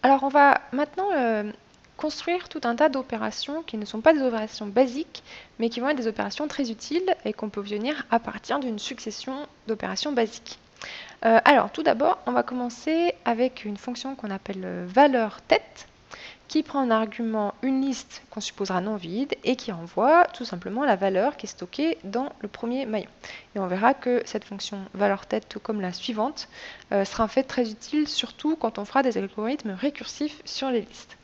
Alors on va maintenant construire tout un tas d'opérations qui ne sont pas des opérations basiques, mais qui vont être des opérations très utiles et qu'on peut obtenir à partir d'une succession d'opérations basiques. Alors tout d'abord, on va commencer avec une fonction qu'on appelle valeur tête, qui prend en argument une liste qu'on supposera non vide et qui renvoie tout simplement la valeur qui est stockée dans le premier maillon. Et on verra que cette fonction valeur tête, tout comme la suivante, sera en fait très utile, surtout quand on fera des algorithmes récursifs sur les listes.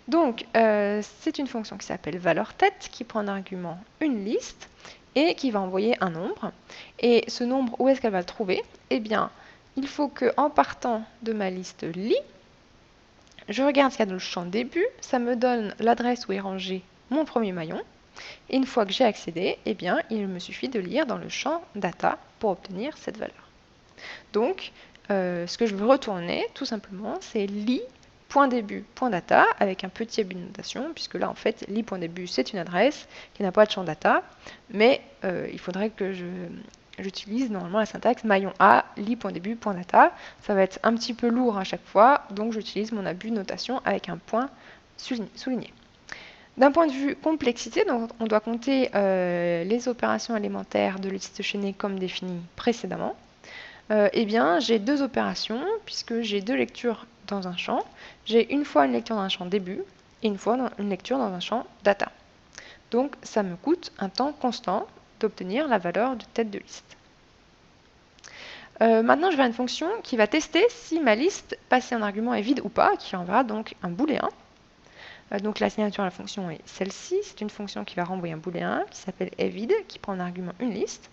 Donc, c'est une fonction qui s'appelle valeur tête, qui prend en argument une liste et qui va envoyer un nombre. Et ce nombre, où est-ce qu'elle va le trouver? Eh bien, il faut qu'en partant de ma liste lit, je regarde ce qu'il y a dans le champ début, ça me donne l'adresse où est rangé mon premier maillon. Et une fois que j'ai accédé, eh bien, il me suffit de lire dans le champ data pour obtenir cette valeur. Donc, ce que je veux retourner, tout simplement, c'est lit.début.data avec un petit abus de notation, puisque là, en fait, lit.début, c'est une adresse qui n'a pas de champ data, mais il faudrait que j'utilise normalement la syntaxe maillon A, lit.début.data. Ça va être un petit peu lourd à chaque fois, donc j'utilise mon abus de notation avec un point souligné. D'un point de vue complexité, donc on doit compter les opérations élémentaires de liste chaînée comme défini précédemment. Eh bien, j'ai deux opérations, puisque j'ai deux lectures dans un champ. J'ai une fois une lecture dans un champ début et une fois une lecture dans un champ data. Donc, ça me coûte un temps constant d'obtenir la valeur de tête de liste. Maintenant, je vais à une fonction qui va tester si ma liste passée en argument est vide ou pas, qui enverra donc un booléen. Donc la signature de la fonction est celle-ci. C'est une fonction qui va renvoyer un booléen qui s'appelle est-vide, qui prend en argument une liste.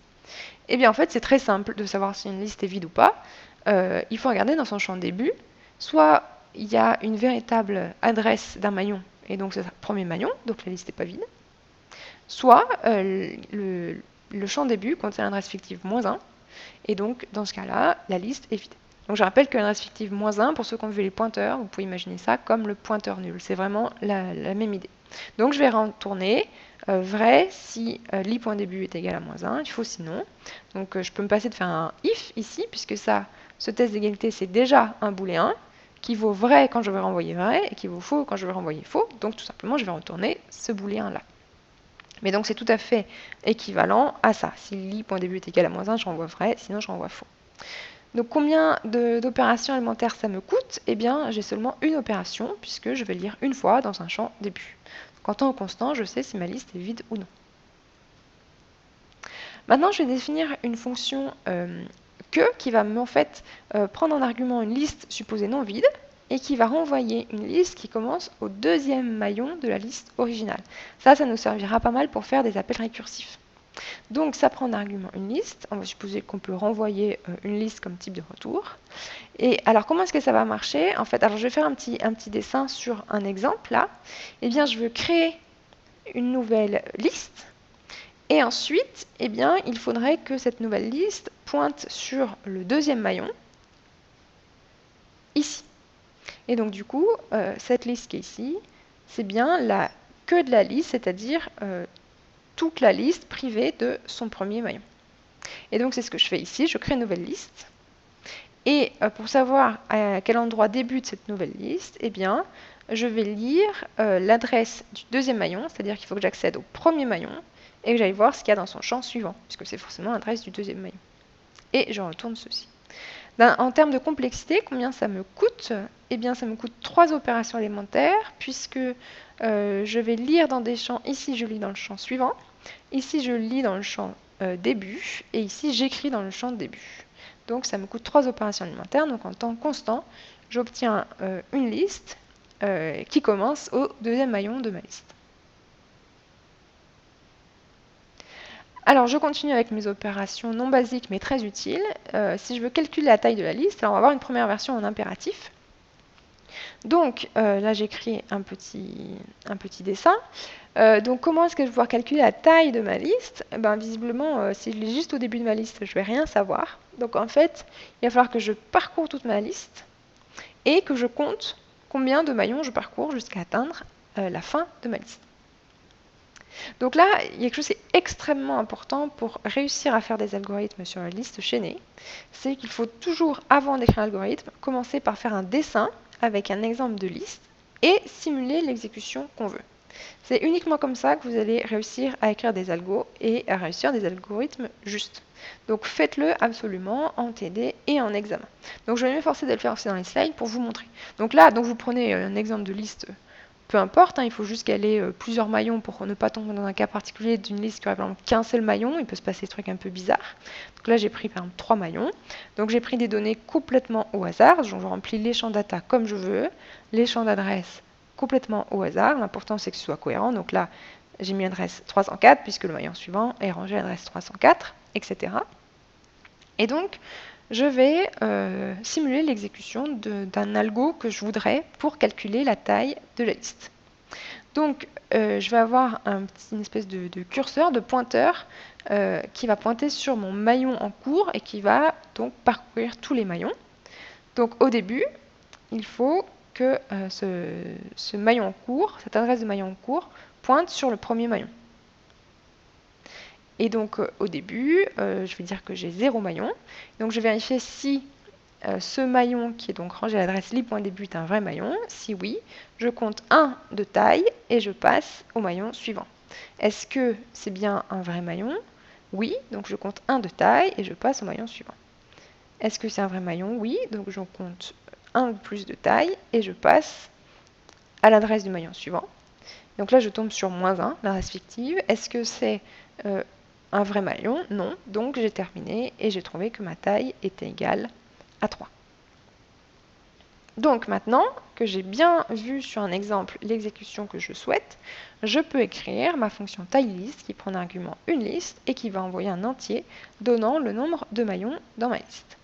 Et bien en fait, c'est très simple de savoir si une liste est vide ou pas. Il faut regarder dans son champ début. Soit il y a une véritable adresse d'un maillon, et donc c'est le premier maillon, donc la liste n'est pas vide. Soit le champ début contient l'adresse fictive -1, et donc dans ce cas-là, la liste est vide. Donc je rappelle que l'adresse fictive -1, pour ceux qui ont vu les pointeurs, vous pouvez imaginer ça comme le pointeur nul. C'est vraiment la même idée. Donc je vais retourner vrai si lit.début est égal à -1, il faut sinon. Donc je peux me passer de faire un if ici, puisque ça, ce test d'égalité, c'est déjà un booléen qui vaut vrai quand je vais renvoyer vrai et qui vaut faux quand je vais renvoyer faux. Donc tout simplement, je vais retourner ce booléen-là. Mais donc c'est tout à fait équivalent à ça. Si lit.début est égal à -1, je renvoie vrai, sinon je renvoie faux. Donc combien d'opérations élémentaires ça me coûte? Eh bien, j'ai seulement une opération, puisque je vais lire une fois dans un champ début. Donc en temps constant, je sais si ma liste est vide ou non. Maintenant, je vais définir une fonction que qui va en fait prendre en argument une liste supposée non vide et qui va renvoyer une liste qui commence au deuxième maillon de la liste originale. Ça nous servira pas mal pour faire des appels récursifs. Donc ça prend en argument une liste. On va supposer qu'on peut renvoyer une liste comme type de retour. Et alors comment est-ce que ça va marcher? En fait, alors je vais faire un petit dessin sur un exemple là. Eh bien, je veux créer une nouvelle liste. Et ensuite, eh bien, il faudrait que cette nouvelle liste pointe sur le deuxième maillon, ici. Et donc du coup, cette liste qui est ici, c'est bien la queue de la liste, c'est-à-dire toute la liste privée de son premier maillon. Et donc c'est ce que je fais ici, je crée une nouvelle liste. Et pour savoir à quel endroit débute cette nouvelle liste, eh bien, je vais lire l'adresse du deuxième maillon, c'est-à-dire qu'il faut que j'accède au premier maillon et que j'aille voir ce qu'il y a dans son champ suivant, puisque c'est forcément l'adresse du deuxième maillon. Et je retourne ceci. En termes de complexité, combien ça me coûte? Eh bien, ça me coûte 3 opérations élémentaires, puisque je vais lire dans des champs. Ici, je lis dans le champ suivant. Ici, je lis dans le champ début. Et ici, j'écris dans le champ début. Donc, ça me coûte 3 opérations élémentaires. Donc, en temps constant, j'obtiens une liste qui commence au deuxième maillon de ma liste. Alors, je continue avec mes opérations non basiques mais très utiles. Si je veux calculer la taille de la liste, alors on va avoir une première version en impératif. Donc, là, j'écris un petit dessin. Donc, comment est-ce que je vais pouvoir calculer la taille de ma liste? Visiblement, si je lis juste au début de ma liste, je ne vais rien savoir. Donc, en fait, il va falloir que je parcours toute ma liste et que je compte combien de maillons je parcours jusqu'à atteindre la fin de ma liste. Donc là, il y a quelque chose qui est extrêmement important pour réussir à faire des algorithmes sur la liste chaînée, c'est qu'il faut toujours, avant d'écrire un algorithme, commencer par faire un dessin avec un exemple de liste et simuler l'exécution qu'on veut. C'est uniquement comme ça que vous allez réussir à écrire des algos et à réussir des algorithmes justes. Donc faites-le absolument en TD et en examen. Donc je vais m'efforcer de le faire aussi dans les slides pour vous montrer. Donc là, vous prenez un exemple de liste, peu importe, il faut juste qu'elle ait plusieurs maillons pour ne pas tomber dans un cas particulier d'une liste qui aurait par exemple qu'un seul maillon, il peut se passer des trucs un peu bizarres. Donc là j'ai pris par exemple 3 maillons. Donc j'ai pris des données complètement au hasard, donc je remplis les champs data comme je veux, les champs d'adresse complètement au hasard. L'important, c'est que ce soit cohérent. Donc là, j'ai mis adresse 304, puisque le maillon suivant est rangé à l'adresse 304, etc. Et donc, je vais simuler l'exécution d'un algo que je voudrais pour calculer la taille de la liste. Donc, je vais avoir une espèce de curseur, de pointeur, qui va pointer sur mon maillon en cours et qui va donc parcourir tous les maillons. Donc, au début, il faut que ce maillon en cours, cette adresse de maillon en cours, pointe sur le premier maillon. Et donc au début, je vais dire que j'ai 0 maillon. Donc je vais vérifier si ce maillon qui est donc rangé à l'adresse li.début est un vrai maillon. Si oui, je compte 1 de taille et je passe au maillon suivant. Est-ce que c'est bien un vrai maillon? Oui, donc je compte 1 de taille et je passe au maillon suivant. Est-ce que c'est un vrai maillon? Oui, donc je compte 1 de plus de taille et je passe à l'adresse du maillon suivant. Donc là, je tombe sur -1, l'adresse fictive. Est-ce que c'est un vrai maillon? Non. Donc j'ai terminé et j'ai trouvé que ma taille était égale à 3. Donc maintenant que j'ai bien vu sur un exemple l'exécution que je souhaite, je peux écrire ma fonction TileList qui prend un argument une liste et qui va envoyer un entier donnant le nombre de maillons dans ma liste.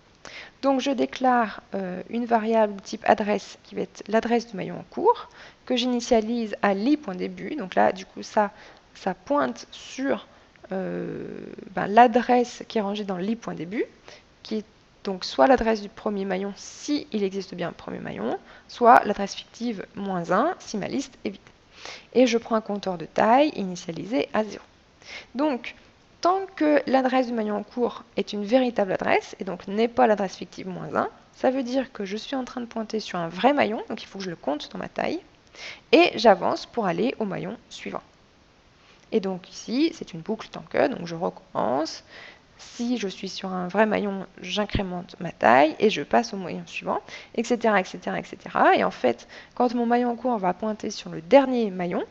Donc je déclare une variable type adresse qui va être l'adresse du maillon en cours, que j'initialise à li.début. Donc là, du coup, ça pointe sur l'adresse qui est rangée dans li.début, qui est donc soit l'adresse du premier maillon si il existe bien un premier maillon, soit l'adresse fictive -1 si ma liste est vide. Et je prends un compteur de taille initialisé à 0. Donc, tant que l'adresse du maillon en cours est une véritable adresse, et donc n'est pas l'adresse fictive -1, ça veut dire que je suis en train de pointer sur un vrai maillon, donc il faut que je le compte dans ma taille, et j'avance pour aller au maillon suivant. Et donc ici, c'est une boucle tant que, donc je recommence. Si je suis sur un vrai maillon, j'incrémente ma taille et je passe au maillon suivant, etc., etc., etc. Et en fait, quand mon maillon en cours va pointer sur le dernier maillon,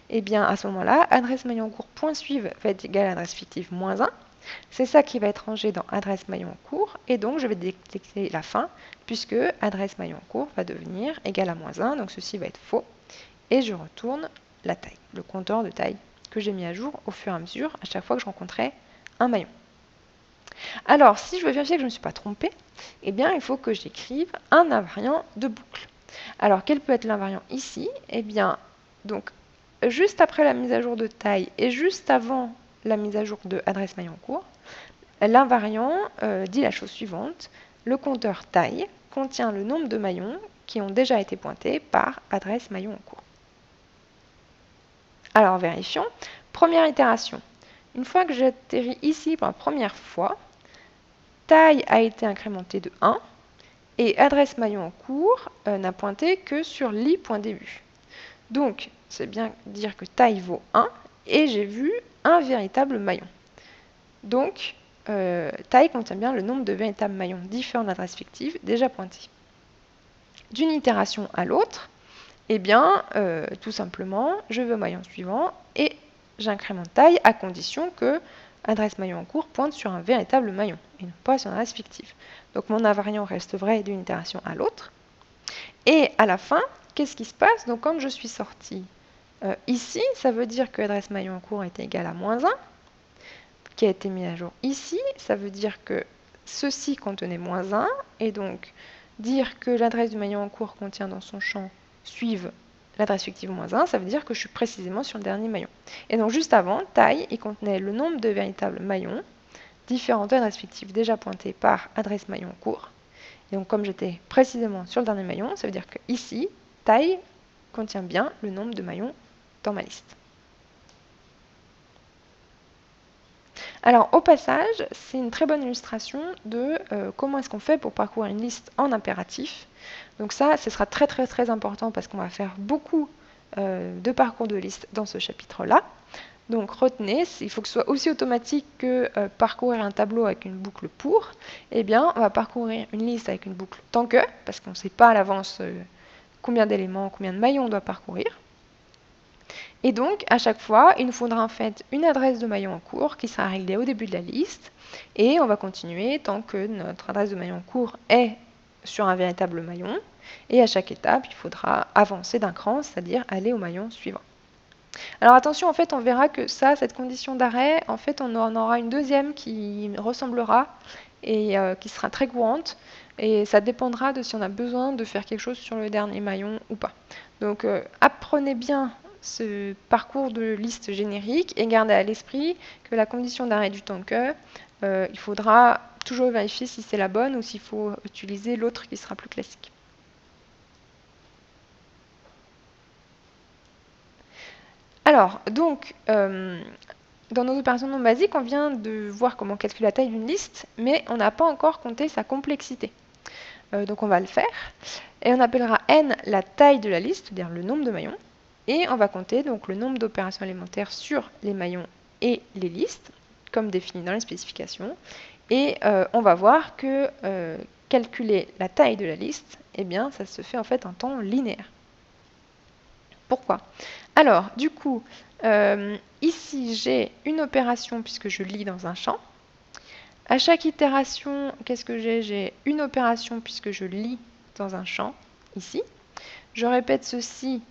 et bien à ce moment-là, adresse maillon en cours point suivre va être égal à adresse fictive -1. C'est ça qui va être rangé dans adresse maillon en cours, et donc je vais détecter la fin, puisque adresse maillon en cours va devenir égal à -1, donc ceci va être faux, et je retourne la taille, le compteur de taille que j'ai mis à jour au fur et à mesure à chaque fois que je rencontrais un maillon. Alors, si je veux vérifier que je ne me suis pas trompée, eh bien, il faut que j'écrive un invariant de boucle. Alors, quel peut être l'invariant ici? Eh bien, donc, juste après la mise à jour de taille et juste avant la mise à jour de adresse maillon en cours, l'invariant dit la chose suivante. Le compteur taille contient le nombre de maillons qui ont déjà été pointés par adresse maillon en cours. Alors, vérifions. Première itération. Une fois que j'atterris ici pour la première fois, taille a été incrémentée de 1 et adresse maillon en cours n'a pointé que sur li.début. Donc, c'est bien dire que taille vaut 1 et j'ai vu un véritable maillon. Donc, taille contient bien le nombre de véritables maillons différents de l'adresse fictive déjà pointés. D'une itération à l'autre, eh bien, tout simplement, je vais au maillon suivant et j'incrémente taille à condition que adresse maillon en cours pointe sur un véritable maillon et non pas sur une adresse fictive. Donc mon invariant reste vrai d'une itération à l'autre. Et à la fin, qu'est-ce qui se passe? Donc quand je suis sorti ici, ça veut dire que l'adresse maillon en cours est égale à -1, qui a été mis à jour ici. Ça veut dire que ceci contenait -1, et donc dire que l'adresse du maillon en cours contient dans son champ suive l'adresse fictive -1, ça veut dire que je suis précisément sur le dernier maillon. Et donc juste avant, taille, il contenait le nombre de véritables maillons, différentes adresses fictives déjà pointées par adresse maillon en cours. Et donc comme j'étais précisément sur le dernier maillon, ça veut dire que ici, taille contient bien le nombre de maillons dans ma liste. Alors au passage, c'est une très bonne illustration de comment est-ce qu'on fait pour parcourir une liste en impératif. Donc ça, ce sera très très très important parce qu'on va faire beaucoup de parcours de liste dans ce chapitre-là. Donc retenez, il faut que ce soit aussi automatique que parcourir un tableau avec une boucle pour. Eh bien, on va parcourir une liste avec une boucle tant que, parce qu'on ne sait pas à l'avance combien d'éléments, combien de maillons on doit parcourir. Et donc, à chaque fois, il nous faudra en fait une adresse de maillon en cours qui sera réglée au début de la liste. Et on va continuer tant que notre adresse de maillon en cours est sur un véritable maillon. Et à chaque étape, il faudra avancer d'un cran, c'est-à-dire aller au maillon suivant. Alors attention, en fait, on verra que ça, cette condition d'arrêt, en fait, on en aura une deuxième qui ressemblera et qui sera très courante. Et ça dépendra de si on a besoin de faire quelque chose sur le dernier maillon ou pas. Donc apprenez bien ce parcours de liste générique et gardez à l'esprit que la condition d'arrêt du tant que, il faudra toujours vérifier si c'est la bonne ou s'il faut utiliser l'autre qui sera plus classique. Alors, donc, dans nos opérations non basiques, on vient de voir comment calculer la taille d'une liste, mais on n'a pas encore compté sa complexité. Donc on va le faire. Et on appellera n la taille de la liste, c'est-à-dire le nombre de maillons. Et on va compter donc le nombre d'opérations élémentaires sur les maillons et les listes, comme défini dans les spécifications. Et on va voir que calculer la taille de la liste, eh bien, ça se fait en fait en temps linéaire. Pourquoi? Alors, du coup, ici j'ai une opération puisque je lis dans un champ. À chaque itération, qu'est-ce que j'ai? J'ai une opération puisque je lis dans un champ, ici. Je répète ceci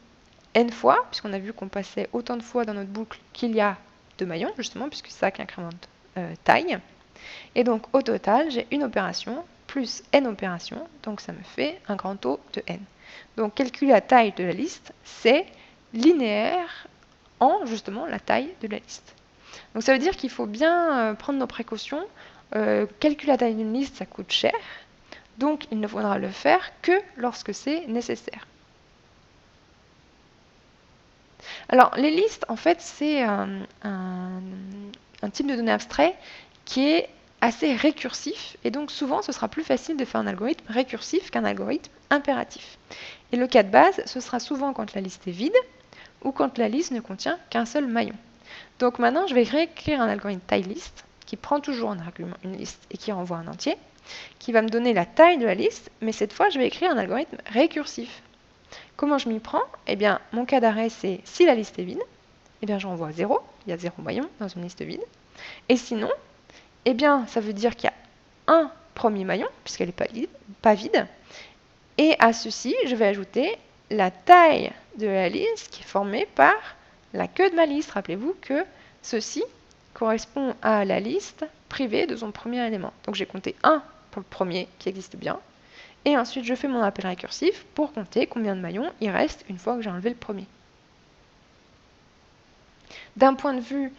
n fois, puisqu'on a vu qu'on passait autant de fois dans notre boucle qu'il y a de maillons, justement, puisque c'est ça qui incrémente taille. Et donc, au total, j'ai une opération plus n opérations, donc ça me fait un grand O de n. Donc, calculer la taille de la liste, c'est linéaire en, justement, la taille de la liste. Donc, ça veut dire qu'il faut bien prendre nos précautions. Calculer la taille d'une liste, ça coûte cher. Donc, il ne faudra le faire que lorsque c'est nécessaire. Alors, les listes, en fait, c'est un type de données abstrait qui est assez récursif. Et donc, souvent, ce sera plus facile de faire un algorithme récursif qu'un algorithme impératif. Et le cas de base, ce sera souvent quand la liste est vide ou quand la liste ne contient qu'un seul maillon. Donc maintenant, je vais réécrire un algorithme taille-list qui prend toujours en argument une liste et qui renvoie un entier, qui va me donner la taille de la liste, mais cette fois, je vais écrire un algorithme récursif. Comment je m'y prends? Eh bien, mon cas d'arrêt, c'est si la liste est vide, eh bien, je renvoie 0, il y a 0 maillon dans une liste vide. Et sinon, eh bien, ça veut dire qu'il y a un premier maillon, puisqu'elle n'est pas vide. Et à ceci, je vais ajouter la taille de la liste qui est formée par la queue de ma liste. Rappelez-vous que ceci correspond à la liste privée de son premier élément. Donc j'ai compté 1 pour le premier qui existe bien. Et ensuite, je fais mon appel récursif pour compter combien de maillons il reste une fois que j'ai enlevé le premier. D'un point de vue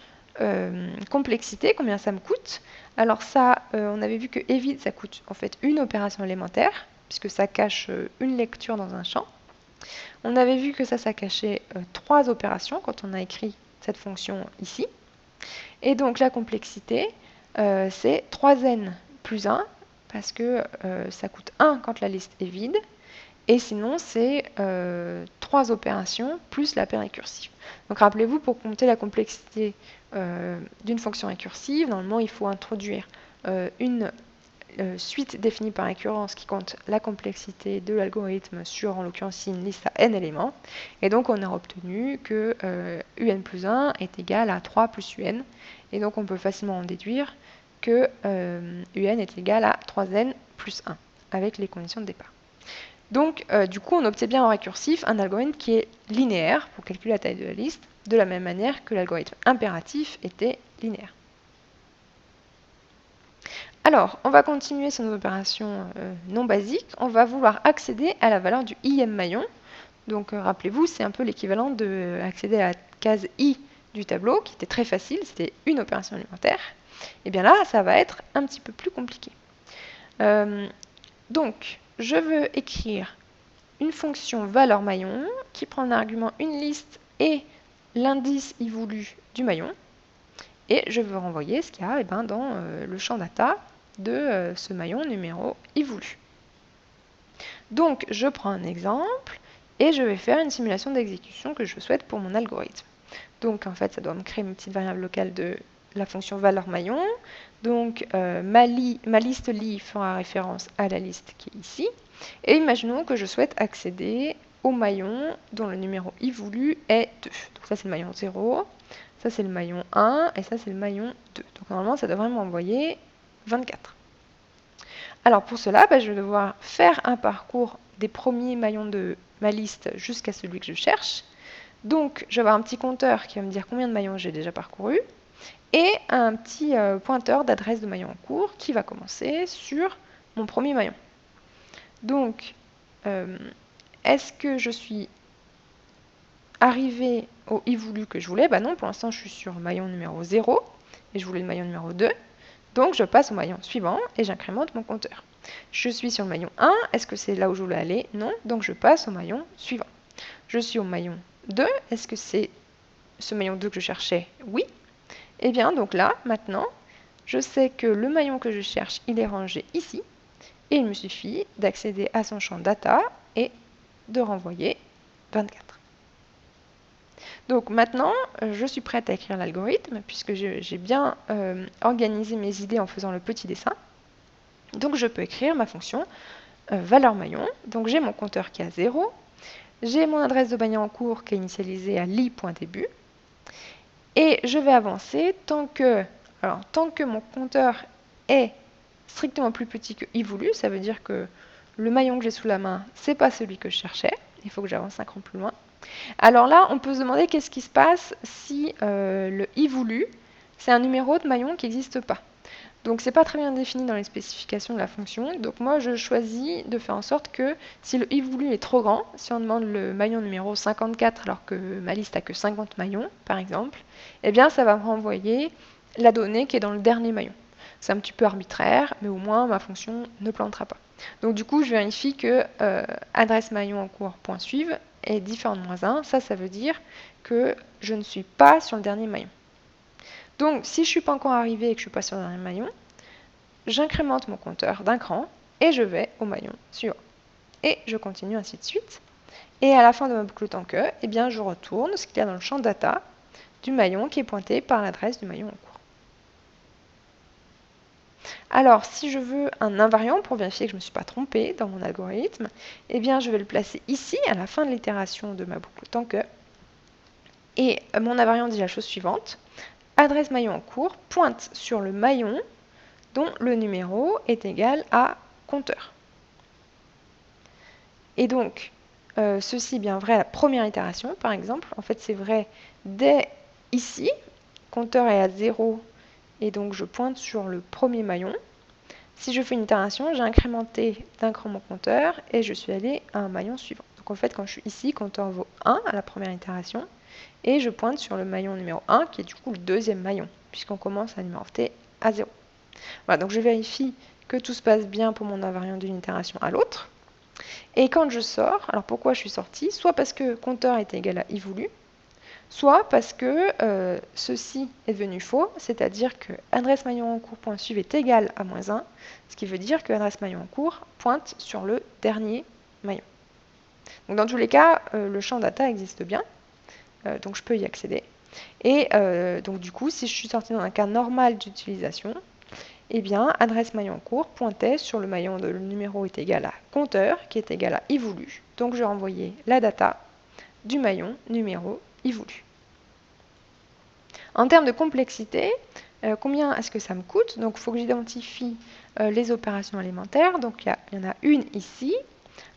complexité, combien ça me coûte? Alors ça, on avait vu que evide, ça coûte en fait une opération élémentaire, puisque ça cache une lecture dans un champ. On avait vu que ça cachait 3 opérations quand on a écrit cette fonction ici. Et donc la complexité, c'est 3n plus 1, parce que ça coûte 1 quand la liste est vide, et sinon c'est 3 opérations plus l'appel récursif. Donc rappelez-vous, pour compter la complexité d'une fonction récursive, normalement il faut introduire une suite définie par récurrence qui compte la complexité de l'algorithme sur, en l'occurrence, une liste à n éléments. Et donc, on a obtenu que un plus 1 est égal à 3 plus un. Et donc, on peut facilement en déduire que un est égal à 3n plus 1, avec les conditions de départ. Donc, du coup, on obtient bien en récursif un algorithme qui est linéaire pour calculer la taille de la liste, de la même manière que l'algorithme impératif était linéaire. Alors, on va continuer sur nos opérations non basiques. On va vouloir accéder à la valeur du ième maillon. Donc, rappelez-vous, c'est un peu l'équivalent d'accéder à la case i du tableau, qui était très facile, c'était une opération élémentaire. Et bien là, ça va être un petit peu plus compliqué. Donc, je veux écrire une fonction valeur maillon qui prend en argument une liste et l'indice i voulu du maillon. Et je veux renvoyer ce qu'il y a dans le champ data de ce maillon numéro i voulu. Donc, je prends un exemple et je vais faire une simulation d'exécution que je souhaite pour mon algorithme. Donc, en fait, ça doit me créer une petite variable locale de la fonction valeur maillon. Donc, ma liste lit fera référence à la liste qui est ici. Et imaginons que je souhaite accéder au maillon dont le numéro i voulu est 2. Donc, ça, c'est le maillon 0. Ça, c'est le maillon 1. Et ça, c'est le maillon 2. Donc, normalement, ça devrait m'envoyer 24. Alors pour cela, je vais devoir faire un parcours des premiers maillons de ma liste jusqu'à celui que je cherche. Donc je vais avoir un petit compteur qui va me dire combien de maillons j'ai déjà parcouru et un petit pointeur d'adresse de maillon en cours qui va commencer sur mon premier maillon. Donc est-ce que je suis arrivé au i voulu que je voulais? Non, pour l'instant je suis sur le maillon numéro 0 et je voulais le maillon numéro 2. Donc je passe au maillon suivant et j'incrémente mon compteur. Je suis sur le maillon 1, est-ce que c'est là où je voulais aller? Non, donc je passe au maillon suivant. Je suis au maillon 2, est-ce que c'est ce maillon 2 que je cherchais? Oui. Et bien donc là, maintenant, je sais que le maillon que je cherche, il est rangé ici, et il me suffit d'accéder à son champ data et de renvoyer 24. Donc maintenant, je suis prête à écrire l'algorithme, puisque j'ai bien organisé mes idées en faisant le petit dessin. Donc je peux écrire ma fonction valeur maillon. Donc j'ai mon compteur qui est à 0. J'ai mon adresse de maillon en cours qui est initialisée à li.début. Et je vais avancer tant que mon compteur est strictement plus petit que i voulu. Ça veut dire que le maillon que j'ai sous la main, ce n'est pas celui que je cherchais. Il faut que j'avance un cran plus loin. Alors là, on peut se demander qu'est-ce qui se passe si le i voulu, c'est un numéro de maillon qui n'existe pas. Donc c'est pas très bien défini dans les spécifications de la fonction. Donc moi je choisis de faire en sorte que si le i voulu est trop grand, si on demande le maillon numéro 54 alors que ma liste a que 50 maillons par exemple, eh bien ça va me renvoyer la donnée qui est dans le dernier maillon. C'est un petit peu arbitraire, mais au moins ma fonction ne plantera pas. Donc du coup je vérifie que adresse maillon en cours point suivre est différent de -1. Ça veut dire que je ne suis pas sur le dernier maillon. Donc, si je ne suis pas encore arrivé et que je suis pas sur le dernier maillon, j'incrémente mon compteur d'un cran et je vais au maillon suivant. Et je continue ainsi de suite. Et à la fin de ma boucle tant que, eh bien, je retourne ce qu'il y a dans le champ data du maillon qui est pointé par l'adresse du maillon en cours. Alors, si je veux un invariant pour vérifier que je ne me suis pas trompée dans mon algorithme, eh bien, je vais le placer ici, à la fin de l'itération de ma boucle tant que. Et mon invariant dit la chose suivante. Adresse maillon en cours pointe sur le maillon dont le numéro est égal à compteur. Et donc, ceci est bien vrai à la première itération, par exemple. En fait, c'est vrai dès ici. Compteur est à 0, et donc je pointe sur le premier maillon. Si je fais une itération, j'ai incrémenté d'un cran mon compteur, et je suis allé à un maillon suivant. Donc en fait, quand je suis ici, compteur vaut 1 à la première itération, et je pointe sur le maillon numéro 1, qui est du coup le deuxième maillon, puisqu'on commence à numéroter à 0. Voilà, donc je vérifie que tout se passe bien pour mon invariant d'une itération à l'autre. Et quand je sors, alors pourquoi je suis sortie? Soit parce que compteur est égal à i voulu, soit parce que ceci est devenu faux, c'est-à-dire que adresse maillon en cours point suivre est égal à -1, ce qui veut dire que adresse maillon en cours pointe sur le dernier maillon. Donc dans tous les cas, le champ data existe bien, donc je peux y accéder. Et donc du coup, si je suis sortie dans un cas normal d'utilisation, eh bien, adresse maillon en cours pointait sur le maillon de le numéro est égal à compteur, qui est égal à i voulu. Donc je renvoyais la data du maillon numéro i voulu. En termes de complexité, combien est-ce que ça me coûte? Donc il faut que j'identifie les opérations élémentaires. Donc il y en a une ici,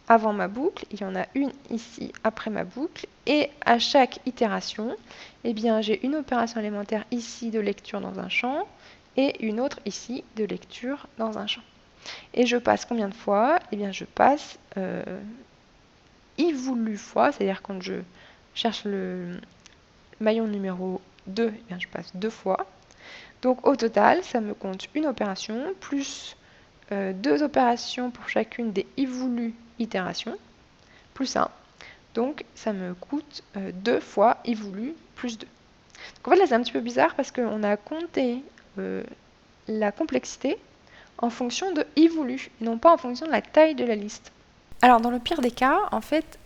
avant ma boucle, il y en a une ici, après ma boucle. Et à chaque itération, eh bien, j'ai une opération élémentaire ici de lecture dans un champ, et une autre ici de lecture dans un champ. Et je passe combien de fois? Eh bien, je passe i voulu fois, c'est-à-dire quand je cherche le maillon numéro 2, eh bien, je passe 2 fois. Donc au total, ça me compte une opération plus 2 opérations pour chacune des i voulu itérations, plus 1. Donc ça me coûte 2 fois i voulu plus 2. Donc en fait là c'est un petit peu bizarre parce qu'on a compté la complexité en fonction de i voulu, et non pas en fonction de la taille de la liste. Alors dans le pire des cas, en fait,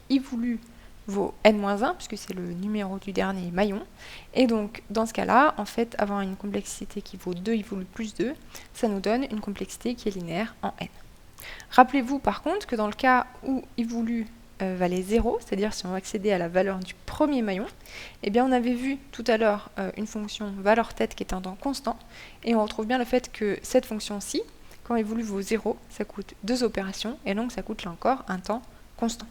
i voulu vaut n-1, puisque c'est le numéro du dernier maillon. Et donc, dans ce cas-là, en fait, avoir une complexité qui vaut 2 i voulu plus 2, ça nous donne une complexité qui est linéaire en n. Rappelez-vous par contre que dans le cas où i voulu valait 0, c'est-à-dire si on accédait à la valeur du premier maillon, eh bien on avait vu tout à l'heure une fonction valeur tête qui est un temps constant, et on retrouve bien le fait que cette fonction-ci, quand i voulu vaut 0, ça coûte 2 opérations, et donc ça coûte là encore un temps constant.